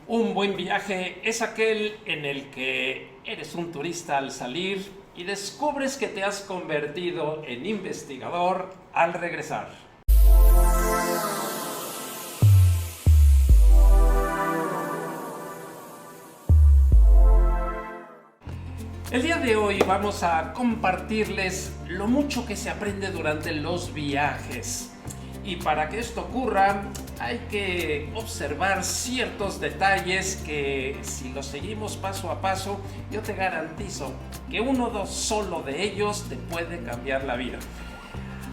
Un buen viaje es aquel en el que eres un turista al salir y descubres que te has convertido en investigador al regresar. El día de hoy vamos a compartirles lo mucho que se aprende durante los viajes. Y para que esto ocurra, hay que observar ciertos detalles que, si los seguimos paso a paso, yo te garantizo que uno o dos solo de ellos te puede cambiar la vida.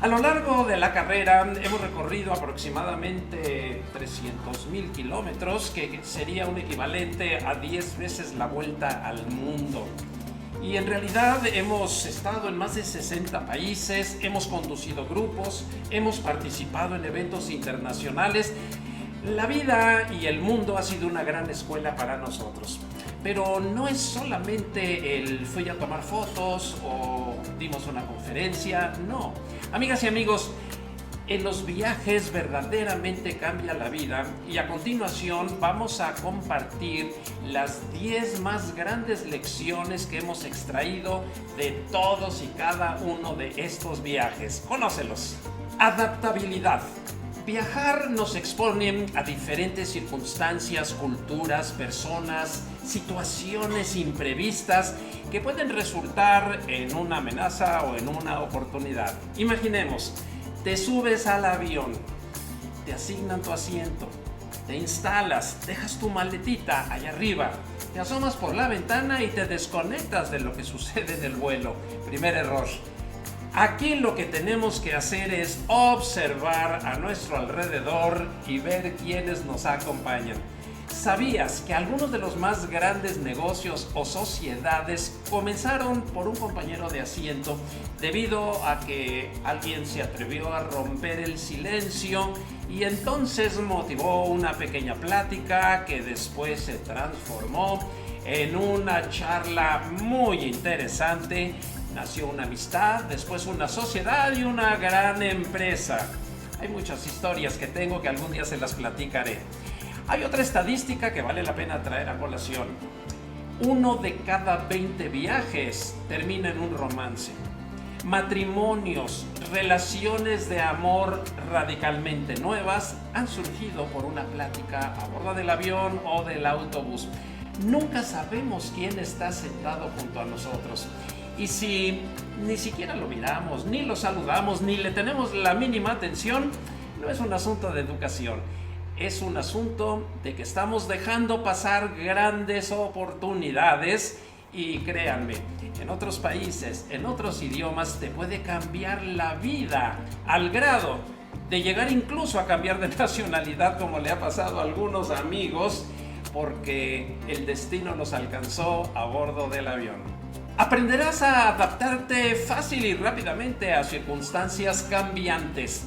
A lo largo de la carrera hemos recorrido aproximadamente 300,000 kilómetros, que sería un equivalente a 10 veces la vuelta al mundo. Y en realidad hemos estado en más de 60 países, hemos conducido grupos, hemos participado en eventos internacionales. La vida y el mundo ha sido una gran escuela para nosotros. Pero no es solamente el fui a tomar fotos o dimos una conferencia, no. Amigas y amigos, en los viajes verdaderamente cambia la vida y a continuación vamos a compartir las 10 más grandes lecciones que hemos extraído de todos y cada uno de estos viajes. Conócelos. Adaptabilidad. Viajar nos expone a diferentes circunstancias, culturas, personas, situaciones imprevistas que pueden resultar en una amenaza o en una oportunidad. Imaginemos, te subes al avión, te asignan tu asiento, te instalas, dejas tu maletita allá arriba, te asomas por la ventana y te desconectas de lo que sucede en el vuelo. Primer error. Aquí lo que tenemos que hacer es observar a nuestro alrededor y ver quiénes nos acompañan. ¿Sabías que algunos de los más grandes negocios o sociedades comenzaron por un compañero de asiento debido a que alguien se atrevió a romper el silencio y entonces motivó una pequeña plática que después se transformó en una charla muy interesante? Nació una amistad, después una sociedad y una gran empresa. Hay muchas historias que tengo que algún día se las platicaré. Hay otra estadística que vale la pena traer a colación. 1 de cada 20 viajes termina en un romance. Matrimonios, relaciones de amor radicalmente nuevas han surgido por una plática a bordo del avión o del autobús. Nunca sabemos quién está sentado junto a nosotros. Y si ni siquiera lo miramos, ni lo saludamos, ni le tenemos la mínima atención, no es un asunto de educación. Es un asunto de que estamos dejando pasar grandes oportunidades y créanme, en otros países, en otros idiomas te puede cambiar la vida al grado de llegar incluso a cambiar de nacionalidad, como le ha pasado a algunos amigos, porque el destino los alcanzó a bordo del avión. Aprenderás a adaptarte fácil y rápidamente a circunstancias cambiantes.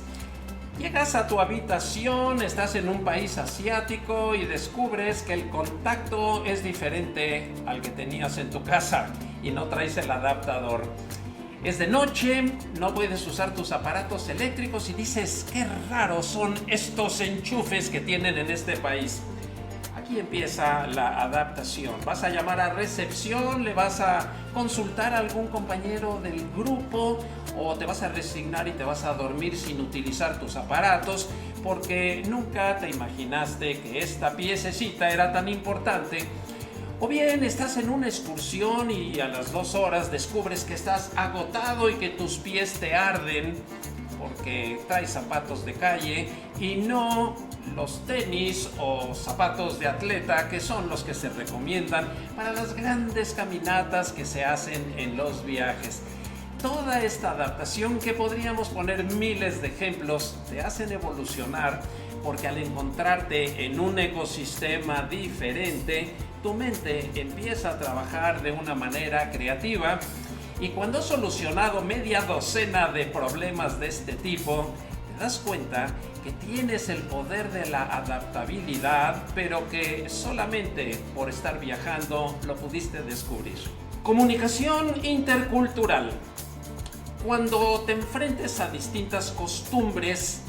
Llegas a tu habitación, estás en un país asiático y descubres que el contacto es diferente al que tenías en tu casa y no traes el adaptador. Es de noche, no puedes usar tus aparatos eléctricos y dices, qué raros son estos enchufes que tienen en este país. Aquí empieza la adaptación. Vas a llamar a recepción, le vas a consultar a algún compañero del grupo o te vas a resignar y te vas a dormir sin utilizar tus aparatos porque nunca te imaginaste que esta piececita era tan importante. O bien estás en una excursión y a las 2 horas descubres que estás agotado y que tus pies te arden porque traes zapatos de calle y no los tenis o zapatos de atleta, que son los que se recomiendan para las grandes caminatas que se hacen en los viajes. Toda esta adaptación, que podríamos poner miles de ejemplos, te hacen evolucionar porque al encontrarte en un ecosistema diferente, tu mente empieza a trabajar de una manera creativa y cuando has solucionado media docena de problemas de este tipo, te das cuenta que tienes el poder de la adaptabilidad, pero que solamente por estar viajando lo pudiste descubrir. Comunicación intercultural. Cuando te enfrentes a distintas costumbres,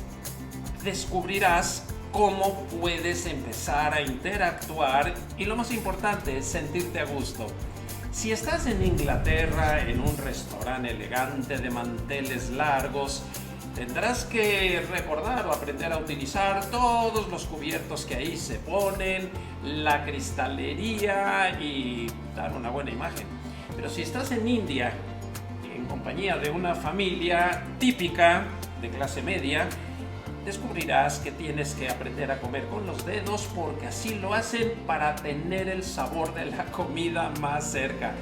descubrirás cómo puedes empezar a interactuar y lo más importante es sentirte a gusto. Si estás en Inglaterra, en un restaurante elegante de manteles largos, tendrás que recordar o aprender a utilizar todos los cubiertos que ahí se ponen, la cristalería y dar una buena imagen. Pero si estás en India, en compañía de una familia típica de clase media, descubrirás que tienes que aprender a comer con los dedos porque así lo hacen para tener el sabor de la comida más cerca.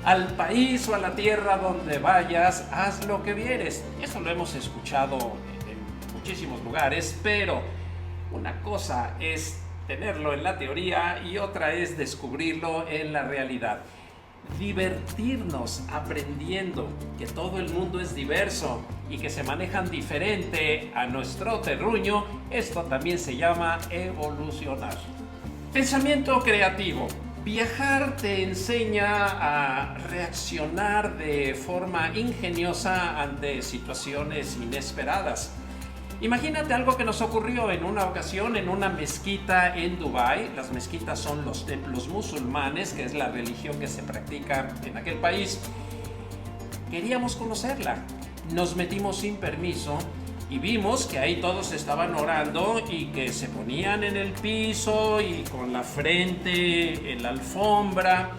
Al país o a la tierra donde vayas, haz lo que vieres. Eso lo hemos escuchado en muchísimos lugares, pero una cosa es tenerlo en la teoría y otra es descubrirlo en la realidad. Divertirnos aprendiendo que todo el mundo es diverso y que se manejan diferente a nuestro terruño, esto también se llama evolucionar. Pensamiento creativo. Viajar te enseña a reaccionar de forma ingeniosa ante situaciones inesperadas. Imagínate algo que nos ocurrió en una ocasión en una mezquita en Dubái. Las mezquitas son los templos musulmanes, que es la religión que se practica en aquel país. Queríamos conocerla. Nos metimos sin permiso y vimos que ahí todos estaban orando y que se ponían en el piso y con la frente en la alfombra.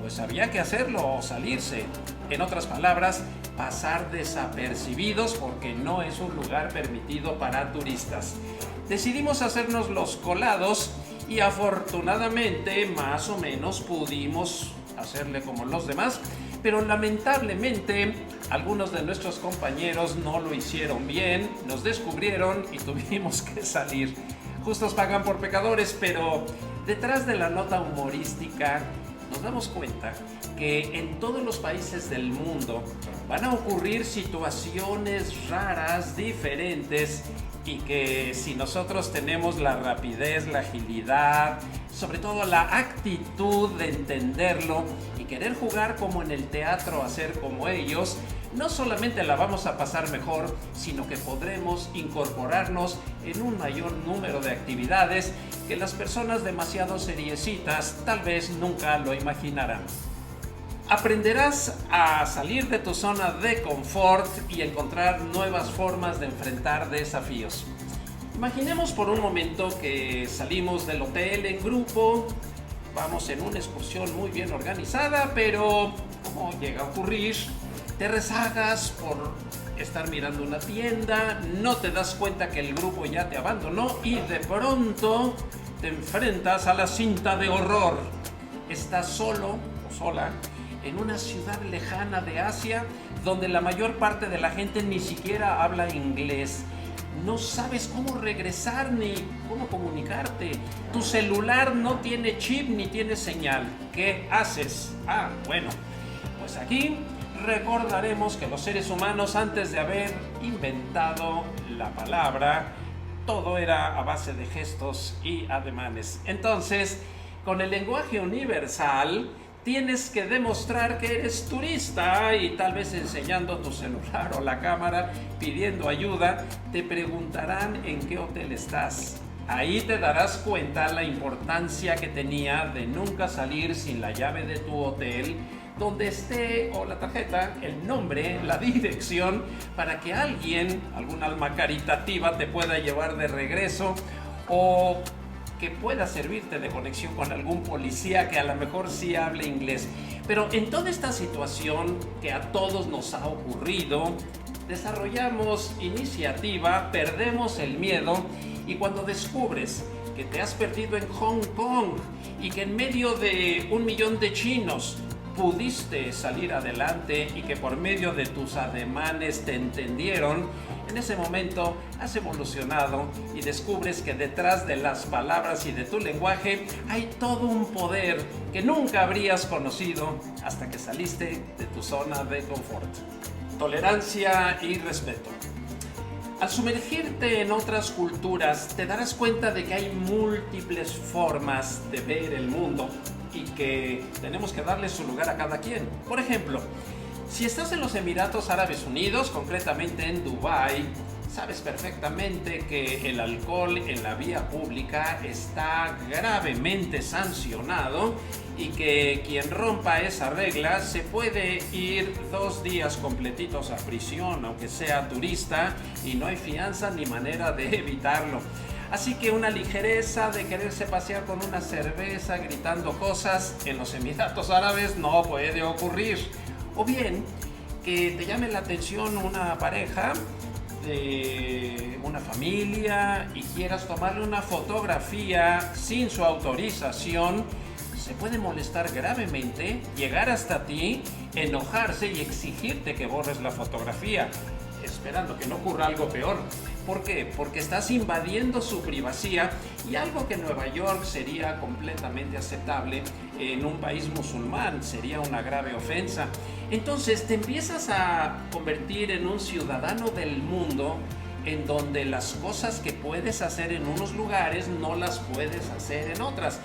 Pues había que hacerlo o salirse. En otras palabras, pasar desapercibidos porque no es un lugar permitido para turistas. Decidimos hacernos los colados y afortunadamente más o menos pudimos hacerle como los demás, pero lamentablemente algunos de nuestros compañeros no lo hicieron bien, nos descubrieron y tuvimos que salir. Justos pagan por pecadores, pero detrás de la nota humorística nos damos cuenta que en todos los países del mundo van a ocurrir situaciones raras, diferentes, y que si nosotros tenemos la rapidez, la agilidad, sobre todo la actitud de entenderlo y querer jugar como en el teatro, hacer como ellos, no solamente la vamos a pasar mejor, sino que podremos incorporarnos en un mayor número de actividades que las personas demasiado seriecitas tal vez nunca lo imaginarán. Aprenderás a salir de tu zona de confort y encontrar nuevas formas de enfrentar desafíos. Imaginemos por un momento que salimos del hotel en grupo, vamos en una excursión muy bien organizada, pero como llega a ocurrir, te rezagas por estar mirando una tienda, no te das cuenta que el grupo ya te abandonó y de pronto te enfrentas a la cinta de horror. Estás solo o sola en una ciudad lejana de Asia donde la mayor parte de la gente ni siquiera habla inglés. No sabes cómo regresar ni cómo comunicarte. Tu celular no tiene chip ni tiene señal. ¿Qué haces? Bueno, pues aquí recordaremos que los seres humanos, antes de haber inventado la palabra, todo era a base de gestos y ademanes. Entonces, con el lenguaje universal, tienes que demostrar que eres turista y tal vez enseñando tu celular o la cámara, pidiendo ayuda, te preguntarán en qué hotel estás. Ahí te darás cuenta la importancia que tenía de nunca salir sin la llave de tu hotel, donde esté o la tarjeta, el nombre, la dirección, para que alguien, algún alma caritativa, te pueda llevar de regreso o que pueda servirte de conexión con algún policía que a lo mejor sí hable inglés. Pero en toda esta situación que a todos nos ha ocurrido, desarrollamos iniciativa, perdemos el miedo y cuando descubres que te has perdido en Hong Kong y que en medio de 1 millón de chinos pudiste salir adelante y que por medio de tus ademanes te entendieron, en ese momento has evolucionado y descubres que detrás de las palabras y de tu lenguaje hay todo un poder que nunca habrías conocido hasta que saliste de tu zona de confort. Tolerancia y respeto. Al sumergirte en otras culturas, te darás cuenta de que hay múltiples formas de ver el mundo y que tenemos que darle su lugar a cada quien. Por ejemplo, si estás en los Emiratos Árabes Unidos, concretamente en Dubái, sabes perfectamente que el alcohol en la vía pública está gravemente sancionado y que quien rompa esa regla se puede ir 2 días completitos a prisión, aunque sea turista, y no hay fianza ni manera de evitarlo. Así que una ligereza de quererse pasear con una cerveza gritando cosas en los Emiratos Árabes no puede ocurrir. O bien que te llame la atención una pareja, una familia, y quieras tomarle una fotografía sin su autorización, se puede molestar gravemente, llegar hasta ti, enojarse y exigirte que borres la fotografía, esperando que no ocurra algo peor. ¿Por qué? Porque estás invadiendo su privacidad, y algo que en Nueva York sería completamente aceptable, en un país musulmán sería una grave ofensa. Entonces te empiezas a convertir en un ciudadano del mundo, en donde las cosas que puedes hacer en unos lugares no las puedes hacer en otras.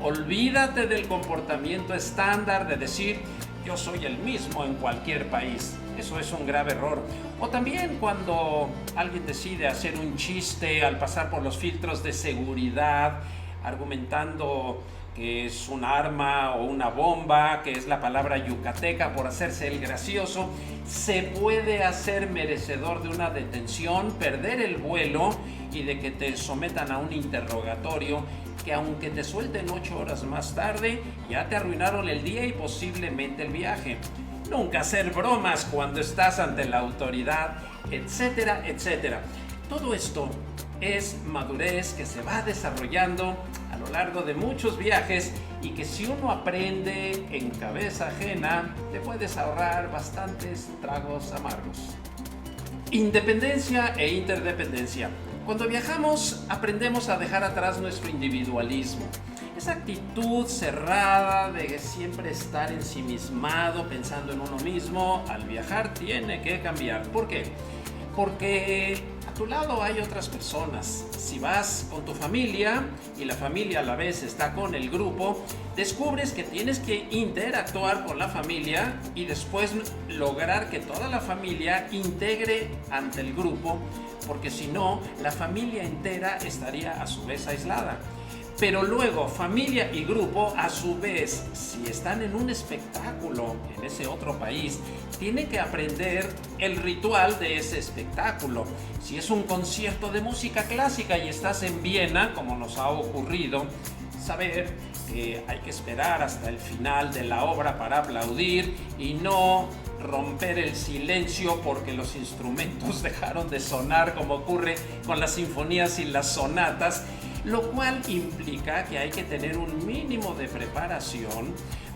Olvídate del comportamiento estándar de decir yo soy el mismo en cualquier país. Eso es un grave error. O también cuando alguien decide hacer un chiste al pasar por los filtros de seguridad, argumentando que es un arma o una bomba, que es la palabra yucateca, por hacerse el gracioso, se puede hacer merecedor de una detención, perder el vuelo y de que te sometan a un interrogatorio que, aunque te suelten 8 horas más tarde, ya te arruinaron el día y posiblemente el viaje. Nunca hacer bromas cuando estás ante la autoridad, etcétera, etcétera. Todo esto es madurez que se va desarrollando a lo largo de muchos viajes, y que si uno aprende en cabeza ajena, te puedes ahorrar bastantes tragos amargos. Independencia e interdependencia. Cuando viajamos, aprendemos a dejar atrás nuestro individualismo. Esa actitud cerrada de siempre estar ensimismado, pensando en uno mismo, al viajar tiene que cambiar. ¿Por qué? Porque a tu lado hay otras personas. Si vas con tu familia y la familia a la vez está con el grupo, descubres que tienes que interactuar con la familia y después lograr que toda la familia integre ante el grupo, porque si no, la familia entera estaría a su vez aislada. Pero luego, familia y grupo, a su vez, si están en un espectáculo en ese otro país, tienen que aprender el ritual de ese espectáculo. Si es un concierto de música clásica y estás en Viena, como nos ha ocurrido, saber que hay que esperar hasta el final de la obra para aplaudir y no romper el silencio porque los instrumentos dejaron de sonar, como ocurre con las sinfonías y las sonatas, lo cual implica que hay que tener un mínimo de preparación,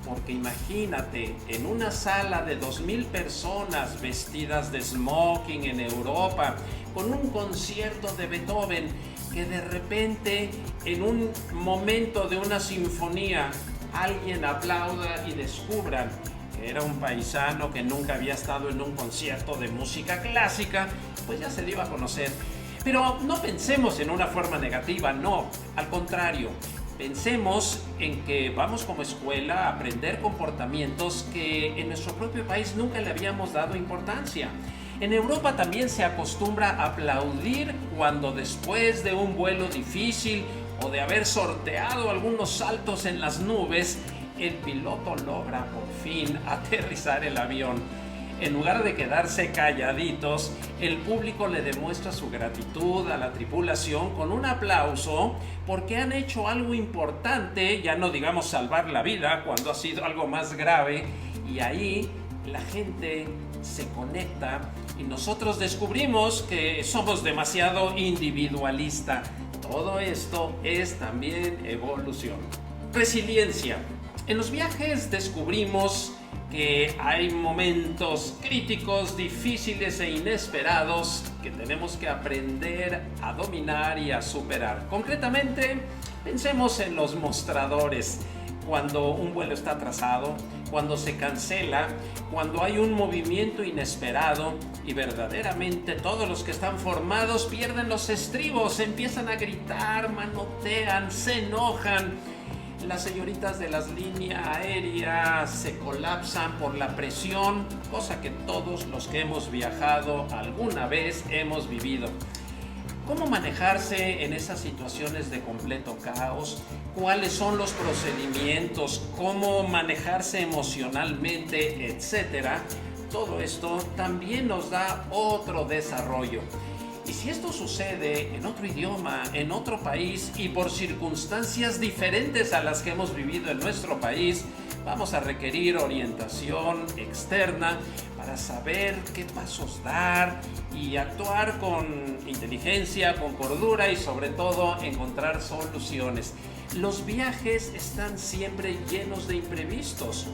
porque imagínate, en una sala de 2,000 personas vestidas de smoking en Europa, con un concierto de Beethoven, que de repente en un momento de una sinfonía alguien aplauda y descubran que era un paisano que nunca había estado en un concierto de música clásica, pues ya se dio a conocer. Pero no pensemos en una forma negativa, no, al contrario, pensemos en que vamos como escuela a aprender comportamientos que en nuestro propio país nunca le habíamos dado importancia. En Europa también se acostumbra a aplaudir cuando, después de un vuelo difícil o de haber sorteado algunos saltos en las nubes, el piloto logra por fin aterrizar el avión. En lugar de quedarse calladitos, el público le demuestra su gratitud a la tripulación con un aplauso, porque han hecho algo importante, ya no digamos salvar la vida cuando ha sido algo más grave, y ahí la gente se conecta y nosotros descubrimos que somos demasiado individualistas. Todo esto es también evolución. Resiliencia. En los viajes descubrimos que hay momentos críticos, difíciles e inesperados que tenemos que aprender a dominar y a superar. Concretamente, pensemos en los mostradores. Cuando un vuelo está atrasado, cuando se cancela, cuando hay un movimiento inesperado y verdaderamente todos los que están formados pierden los estribos, empiezan a gritar, manotean, se enojan. las señoritas de las líneas aéreas se colapsan por la presión, cosa que todos los que hemos viajado alguna vez hemos vivido. ¿Cómo manejarse en esas situaciones de completo caos? ¿Cuáles son los procedimientos? ¿Cómo manejarse emocionalmente, etcétera? Todo esto también nos da otro desarrollo. Y si esto sucede en otro idioma, en otro país y por circunstancias diferentes a las que hemos vivido en nuestro país, vamos a requerir orientación externa para saber qué pasos dar y actuar con inteligencia, con cordura y sobre todo encontrar soluciones. Los viajes están siempre llenos de imprevistos.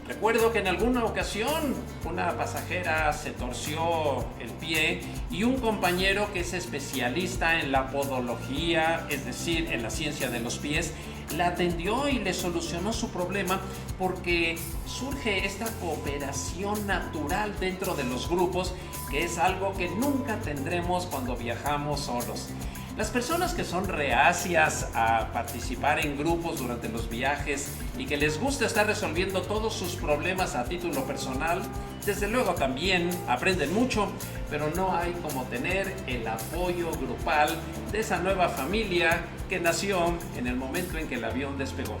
Recuerdo que en alguna ocasión una pasajera se torció el pie y un compañero que es especialista en la podología, es decir, en la ciencia de los pies, la atendió y le solucionó su problema porque surge esta cooperación natural dentro de los grupos, que es algo que nunca tendremos cuando viajamos solos. Las personas que son reacias a participar en grupos durante los viajes y que les gusta estar resolviendo todos sus problemas a título personal, desde luego también aprenden mucho, pero no hay como tener el apoyo grupal de esa nueva familia que nació en el momento en que el avión despegó.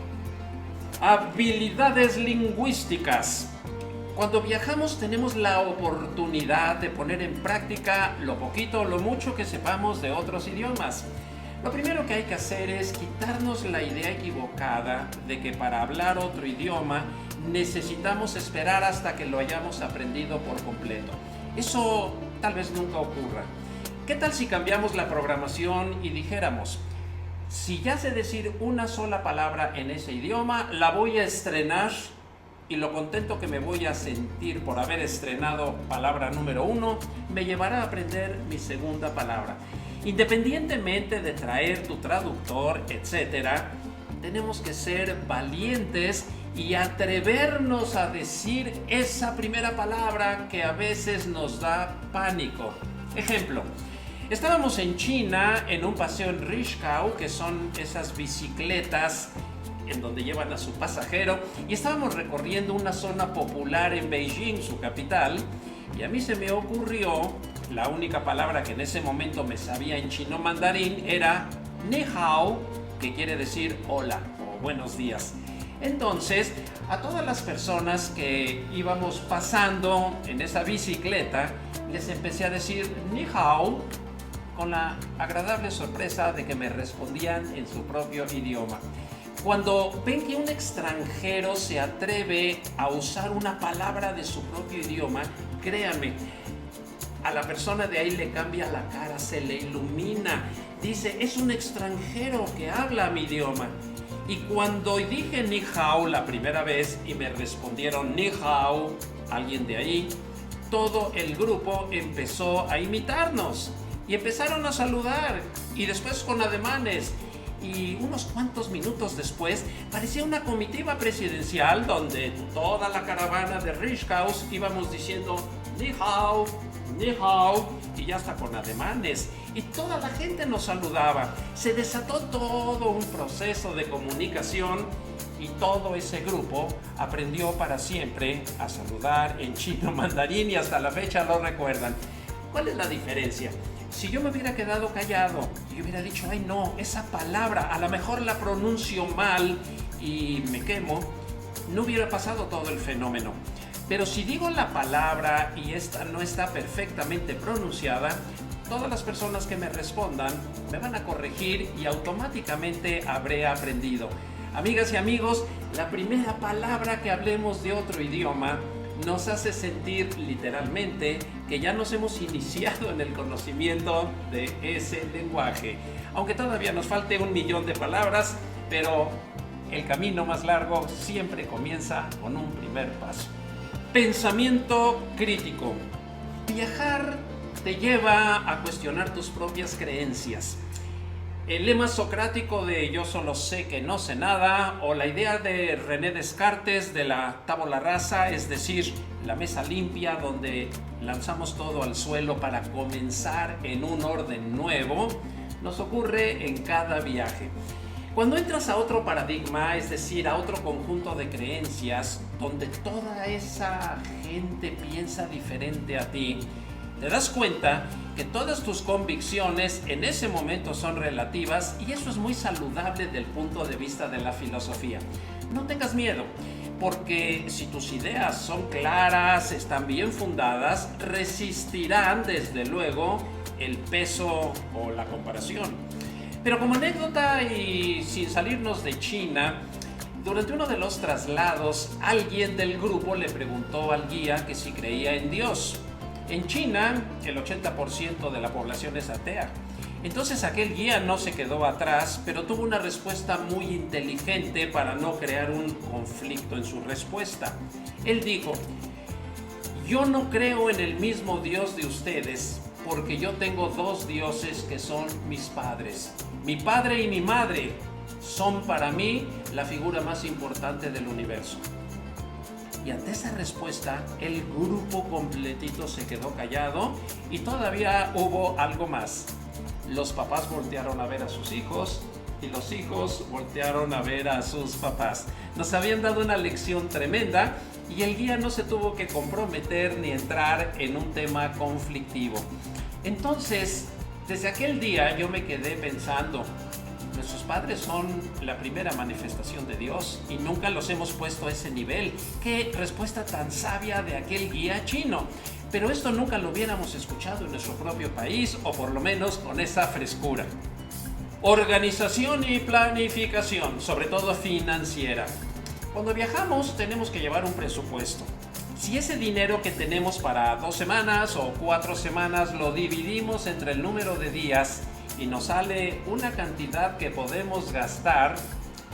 Habilidades lingüísticas. Cuando viajamos tenemos la oportunidad de poner en práctica lo poquito o lo mucho que sepamos de otros idiomas. Lo primero que hay que hacer es quitarnos la idea equivocada de que para hablar otro idioma necesitamos esperar hasta que lo hayamos aprendido por completo. Eso tal vez nunca ocurra. ¿Qué tal si cambiamos la programación y dijéramos: si ya sé decir una sola palabra en ese idioma, la voy a estrenar? Y lo contento que me voy a sentir por haber estrenado palabra número 1 me llevará a aprender mi segunda palabra. Independientemente de traer tu traductor, etcétera, tenemos que ser valientes y atrevernos a decir esa primera palabra que a veces nos da pánico. Ejemplo: estábamos en China en un paseo en Rishkao, que son esas bicicletas en donde llevan a su pasajero, y estábamos recorriendo una zona popular en Beijing, su capital, y a mí se me ocurrió, la única palabra que en ese momento me sabía en chino mandarín era ni hao, que quiere decir hola o buenos días. Entonces, a todas las personas que íbamos pasando en esa bicicleta, les empecé a decir ni hao, con la agradable sorpresa de que me respondían en su propio idioma. Cuando ven que un extranjero se atreve a usar una palabra de su propio idioma, créanme, a la persona de ahí le cambia la cara, se le ilumina. Dice: es un extranjero que habla mi idioma. Y cuando dije ni hao la primera vez y me respondieron ni hao, alguien de ahí, todo el grupo empezó a imitarnos y empezaron a saludar, y después con ademanes. Y unos cuantos minutos después parecía una comitiva presidencial donde toda la caravana de Rishkao íbamos diciendo ni hao, y ya hasta con ademanes, y toda la gente nos saludaba. Se desató todo un proceso de comunicación y todo ese grupo aprendió para siempre a saludar en chino mandarín y hasta la fecha lo recuerdan. ¿Cuál es la diferencia? Si yo me hubiera quedado callado y hubiera dicho: ay no, esa palabra a lo mejor la pronuncio mal y me quemo, no hubiera pasado todo el fenómeno. Pero si digo la palabra y esta no está perfectamente pronunciada, todas las personas que me respondan me van a corregir y automáticamente habré aprendido. Amigas y amigos, la primera palabra que hablemos de otro idioma nos hace sentir literalmente que ya nos hemos iniciado en el conocimiento de ese lenguaje. Aunque todavía nos falte 1.000.000 de palabras, pero el camino más largo siempre comienza con un primer paso. Pensamiento crítico. Viajar te lleva a cuestionar tus propias creencias. El lema socrático de yo solo sé que no sé nada, o la idea de René Descartes de la tabula rasa, es decir, la mesa limpia donde lanzamos todo al suelo para comenzar en un orden nuevo, nos ocurre en cada viaje. Cuando entras a otro paradigma, es decir, a otro conjunto de creencias, donde toda esa gente piensa diferente a ti, te das cuenta que todas tus convicciones en ese momento son relativas y eso es muy saludable desde el punto de vista de la filosofía. No tengas miedo, porque si tus ideas son claras, están bien fundadas, resistirán desde luego el peso o la comparación. Pero como anécdota y sin salirnos de China, durante uno de los traslados, alguien del grupo le preguntó al guía que si creía en Dios. En China, el 80% de la población es atea. Entonces aquel guía no se quedó atrás, pero tuvo una respuesta muy inteligente para no crear un conflicto en su respuesta. Él dijo: yo no creo en el mismo Dios de ustedes, porque yo tengo dos dioses que son mis padres. Mi padre y mi madre son para mí la figura más importante del universo. Y ante esa respuesta, el grupo completito se quedó callado y todavía hubo algo más. Los papás voltearon a ver a sus hijos y los hijos voltearon a ver a sus papás. Nos habían dado una lección tremenda y el guía no se tuvo que comprometer ni entrar en un tema conflictivo. Entonces, desde aquel día yo me quedé pensando, nuestros padres son la primera manifestación de Dios y nunca los hemos puesto a ese nivel. Qué respuesta tan sabia de aquel guía chino. Pero esto nunca lo hubiéramos escuchado en nuestro propio país, o por lo menos con esa frescura. Organización y planificación, sobre todo financiera. Cuando viajamos tenemos que llevar un presupuesto. Si ese dinero que tenemos para 2 semanas o 4 semanas lo dividimos entre el número de días y nos sale una cantidad que podemos gastar,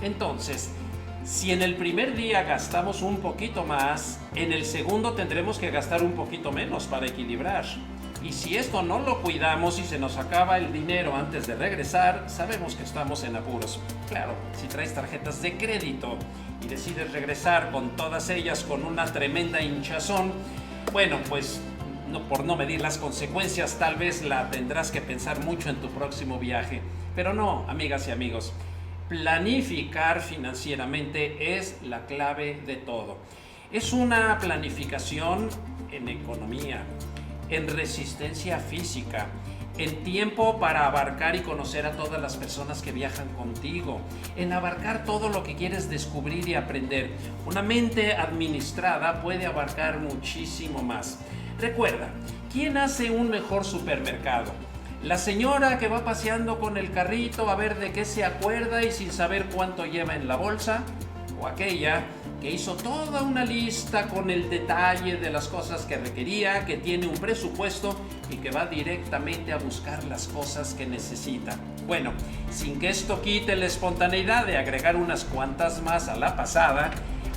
entonces, si en el primer día gastamos un poquito más, en el segundo tendremos que gastar un poquito menos para equilibrar. Y si esto no lo cuidamos y se nos acaba el dinero antes de regresar, sabemos que estamos en apuros. Claro, si traes tarjetas de crédito y decides regresar con todas ellas con una tremenda hinchazón, bueno, pues por no medir las consecuencias, tal vez la tendrás que pensar mucho en tu próximo viaje. Pero no, amigas y amigos, planificar financieramente es la clave de todo. Es una planificación en economía, en resistencia física, en tiempo para abarcar y conocer a todas las personas que viajan contigo, en abarcar todo lo que quieres descubrir y aprender. Una mente administrada puede abarcar muchísimo más. Recuerda, ¿quién hace un mejor supermercado? ¿La señora que va paseando con el carrito a ver de qué se acuerda y sin saber cuánto lleva en la bolsa? ¿O aquella que hizo toda una lista con el detalle de las cosas que requería, que tiene un presupuesto y que va directamente a buscar las cosas que necesita? Bueno, sin que esto quite la espontaneidad de agregar unas cuantas más a la pasada,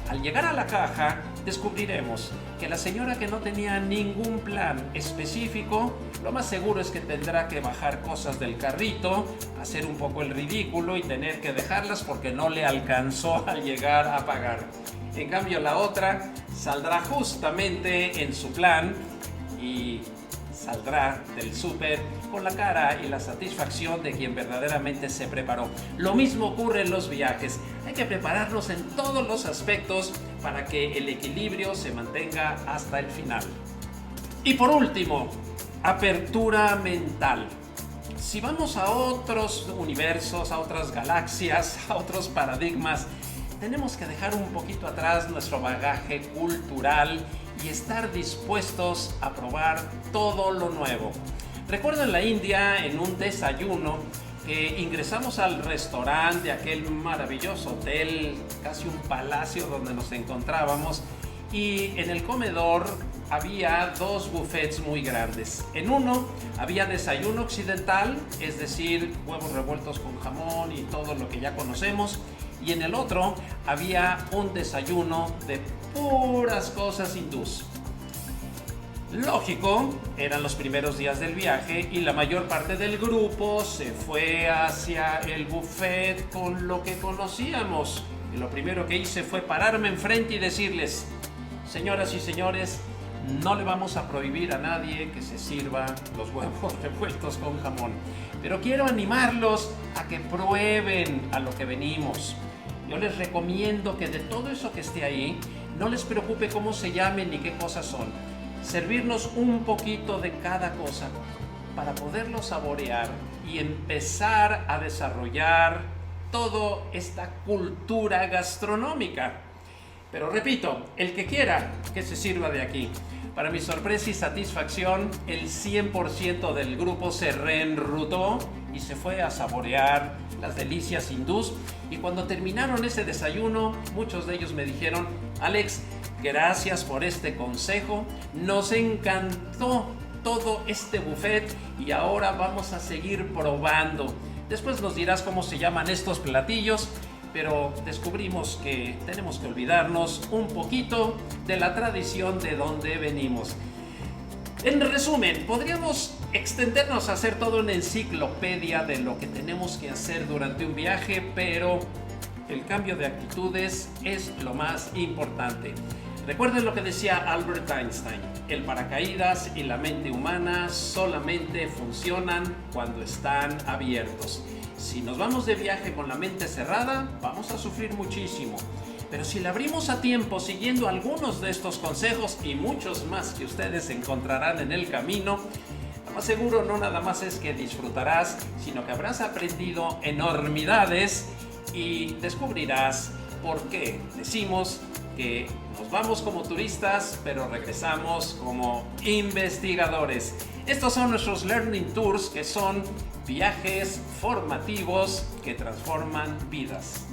al llegar a la caja descubriremos que la señora que no tenía ningún plan específico, lo más seguro es que tendrá que bajar cosas del carrito, hacer un poco el ridículo y tener que dejarlas porque no le alcanzó a llegar a pagar. En cambio, la otra saldrá justamente en su plan y saldrá del súper con la cara y la satisfacción de quien verdaderamente se preparó. Lo mismo ocurre en los viajes. Hay que prepararnos en todos los aspectos para que el equilibrio se mantenga hasta el final. Y por último, apertura mental. Si vamos a otros universos, a otras galaxias, a otros paradigmas, tenemos que dejar un poquito atrás nuestro bagaje cultural y estar dispuestos a probar todo lo nuevo. Recuerdo en la India, en un desayuno, que ingresamos al restaurante de aquel maravilloso hotel, casi un palacio donde nos encontrábamos, y en el comedor había 2 buffets muy grandes. En uno había desayuno occidental, es decir, huevos revueltos con jamón y todo lo que ya conocemos, y en el otro había un desayuno de puras cosas hindús. Lógico, eran los primeros días del viaje y la mayor parte del grupo se fue hacia el buffet con lo que conocíamos. Y lo primero que hice fue pararme enfrente y decirles: señoras y señores, No le vamos a prohibir a nadie que se sirva los huevos revueltos con jamón, pero quiero animarlos a que prueben a lo que venimos. Yo les recomiendo que de todo eso que esté ahí, no les preocupe cómo se llamen ni qué cosas son. Servirnos un poquito de cada cosa para poderlo saborear y empezar a desarrollar toda esta cultura gastronómica. Pero repito, el que quiera que se sirva de aquí. Para mi sorpresa y satisfacción, el 100% del grupo se reenrutó y se fue a saborear las delicias hindús. Y cuando terminaron ese desayuno, muchos de ellos me dijeron: Alex, gracias por este consejo, nos encantó todo este buffet y ahora vamos a seguir probando. Después nos dirás cómo se llaman estos platillos, pero descubrimos que tenemos que olvidarnos un poquito de la tradición de donde venimos. En resumen, podríamos extendernos a hacer toda una enciclopedia de lo que tenemos que hacer durante un viaje, pero el cambio de actitudes es lo más importante. Recuerden lo que decía Albert Einstein: el paracaídas y la mente humana solamente funcionan cuando están abiertos. Si nos vamos de viaje con la mente cerrada, vamos a sufrir muchísimo. Pero si la abrimos a tiempo siguiendo algunos de estos consejos y muchos más que ustedes encontrarán en el camino, lo más seguro no nada más es que disfrutarás, sino que habrás aprendido enormidades y descubrirás por qué decimos que nos vamos como turistas, pero regresamos como investigadores. Estos son nuestros Learning Tours, que son viajes formativos que transforman vidas.